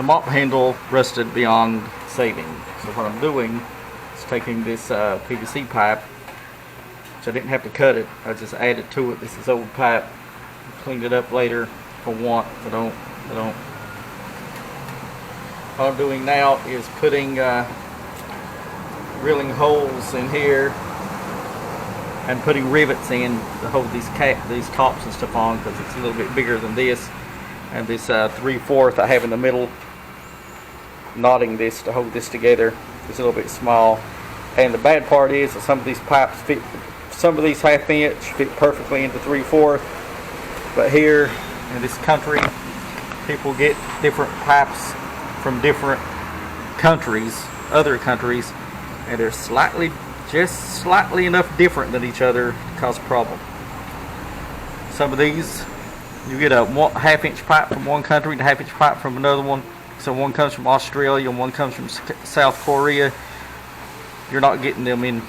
mop handle rusted beyond saving. So what I'm doing is taking this PVC pipe, which I didn't have to cut it, I just added to it. This is old pipe. Cleaned it up later for want. I don't. What I'm doing now is putting drilling holes in here and putting rivets in to hold these tops and stuff on, because it's a little bit bigger than this. And this 3/4 I have in the middle, knotting this to hold this together, is a little bit small. And the bad part is that some of these pipes fit, some of these 1/2 inch fit perfectly into 3/4. But here in this country, people get different pipes from different countries, other countries, and they're just slightly enough different than each other to cause a problem. Some of these, you get a 1/2 inch pipe from one country and a 1/2 inch pipe from another one. So one comes from Australia and one comes from South Korea. You're not getting them in,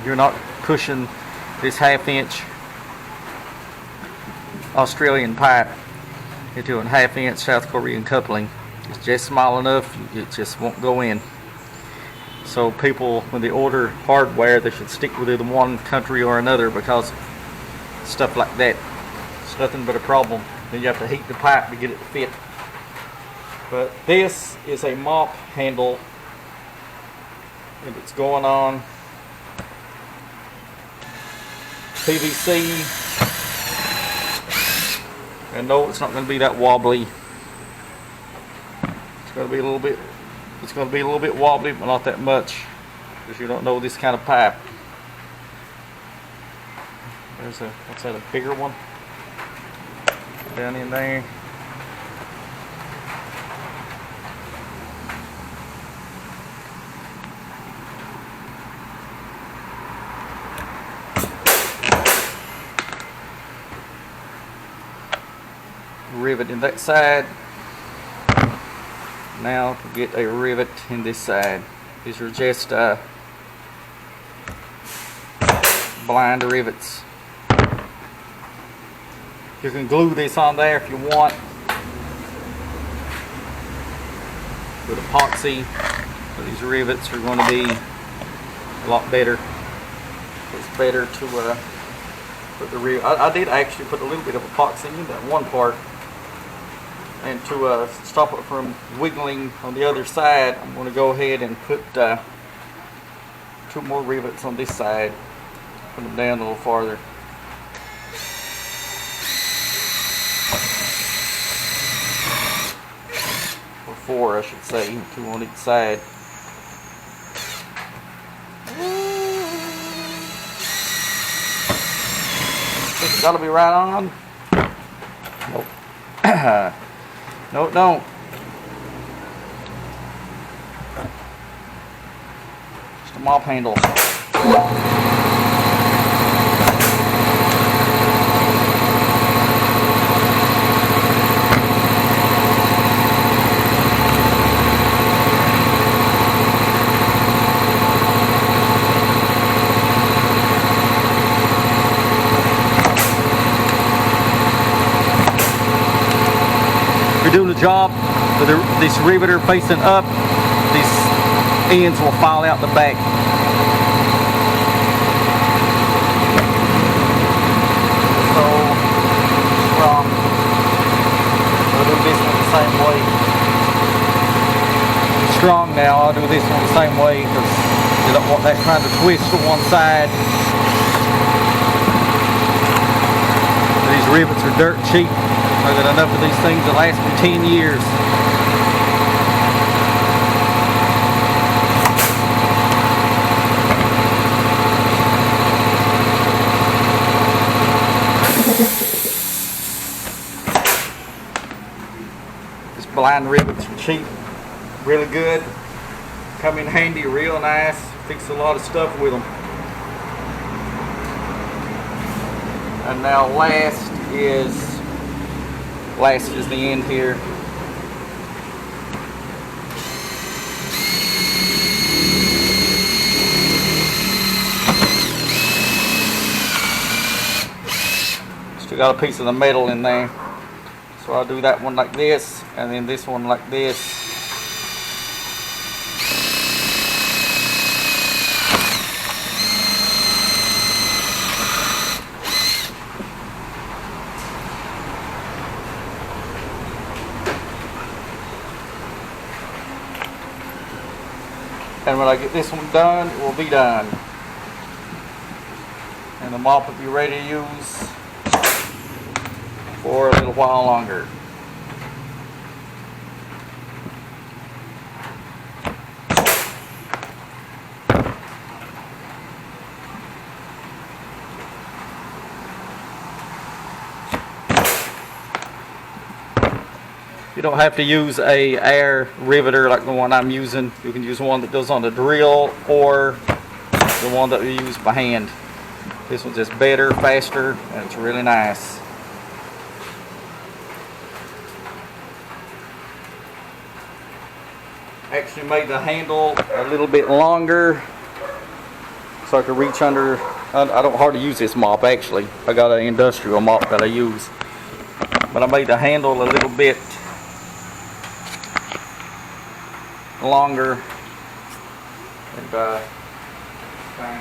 you're not pushing this 1/2 inch Australian pipe into a 1/2 inch South Korean coupling. It's just small enough, it just won't go in. So people, when they order hardware, they should stick with either one country or another, because stuff like that, it's nothing but a problem. Then you have to heat the pipe to get it to fit. But this is a mop handle, and it's going on PVC. And no, it's not going to be that wobbly. It's going to be a little bit. It's going to be a little bit wobbly, but not that much, because you don't know this kind of pipe. There's a, what's that, a bigger one down in there. Rivet in that side. Now to get a rivet in this side. These are just blind rivets. You can glue this on there if you want with epoxy, but these rivets are going to be a lot better. It's better to put the rivet. I did actually put a little bit of epoxy in that one part. And to stop it from wiggling on the other side, I'm going to go ahead and put 2 more rivets on this side. Put them down a little farther. Or 4, I should say. 2 on each side. It's got to be right on. Nope. No, it don't. Just a mop handle. Doing the job with this riveter facing up, these ends will fall out the back. So strong. I'll do this one the same way. It's strong now. I'll do this one the same way, because you don't want that trying to twist to one side. These rivets are dirt cheap. I've got enough of these things to last me 10 years. These blind rivets are cheap, really good, come in handy, real nice, fix a lot of stuff with them. And now last is the end here. Still got a piece of the metal in there, so I'll do that one like this. and then this one like this. And when I get this one done, it will be done. And the mop will be ready to use for a little while longer. You don't have to use a air riveter like the one I'm using. You can use one that goes on the drill or the one that we use by hand. This one's just better, faster, and it's really nice. Actually made the handle a little bit longer so I could reach under. I don't hardly use this mop actually. I got an industrial mop that I use. But I made the handle a little bit longer and okay.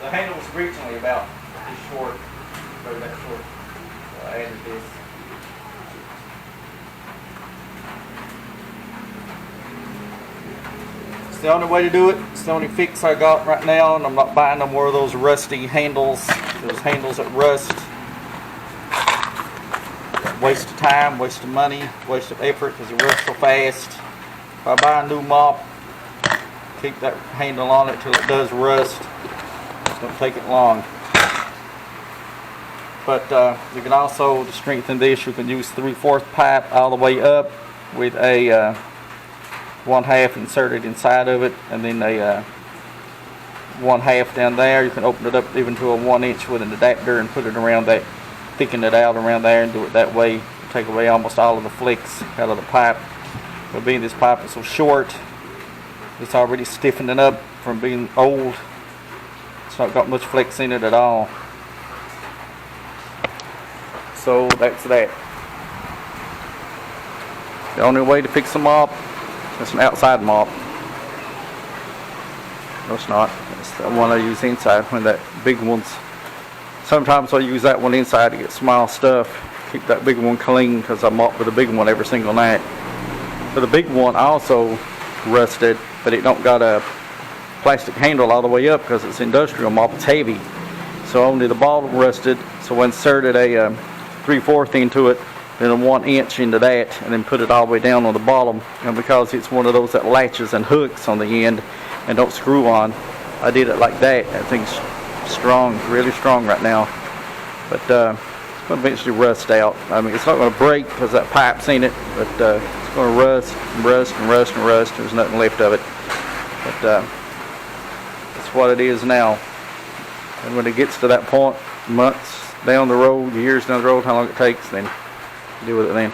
The handle was originally about this short, about that short, so I added this. It's the only way to do it. It's the only fix I got right now, and I'm not buying no more of those rusty handles. Those handles that rust. Waste of time, waste of money, waste of effort because it rusts so fast. If I buy a new mop, keep that handle on it till it does rust. It's going to take it long. But you can also, to strengthen this, you can use 3/4 pipe all the way up with a 1/2 inserted inside of it, and then a 1/2 down there. You can open it up even to a 1" with an adapter and put it around that, thicken it out around there and do it that way. Take away almost all of the flex out of the pipe. But being this pipe is so short, it's already stiffening up from being old. It's not got much flex in it at all. So that's that. The only way to fix a mop, it's an outside mop. No, it's not. It's the one I use inside when that big one's. Sometimes I use that one inside to get small stuff. Keep that big one clean because I mop with the big one every single night. But the big one also rusted, but it don't got a plastic handle all the way up because it's industrial mop. It's heavy. So only the bottom rusted. So I inserted a 3/4 into it, then a 1" into that, and then put it all the way down on the bottom. And because it's one of those that latches and hooks on the end and don't screw on, I did it like that. That thing's strong, really strong right now. But it's going to eventually rust out. I mean, it's not going to break because that pipe's in it, but it's going to rust and rust and rust and rust. There's nothing left of it. But that's what it is now. And when it gets to that point, months down the road, years down the road, how long it takes, then deal with it then.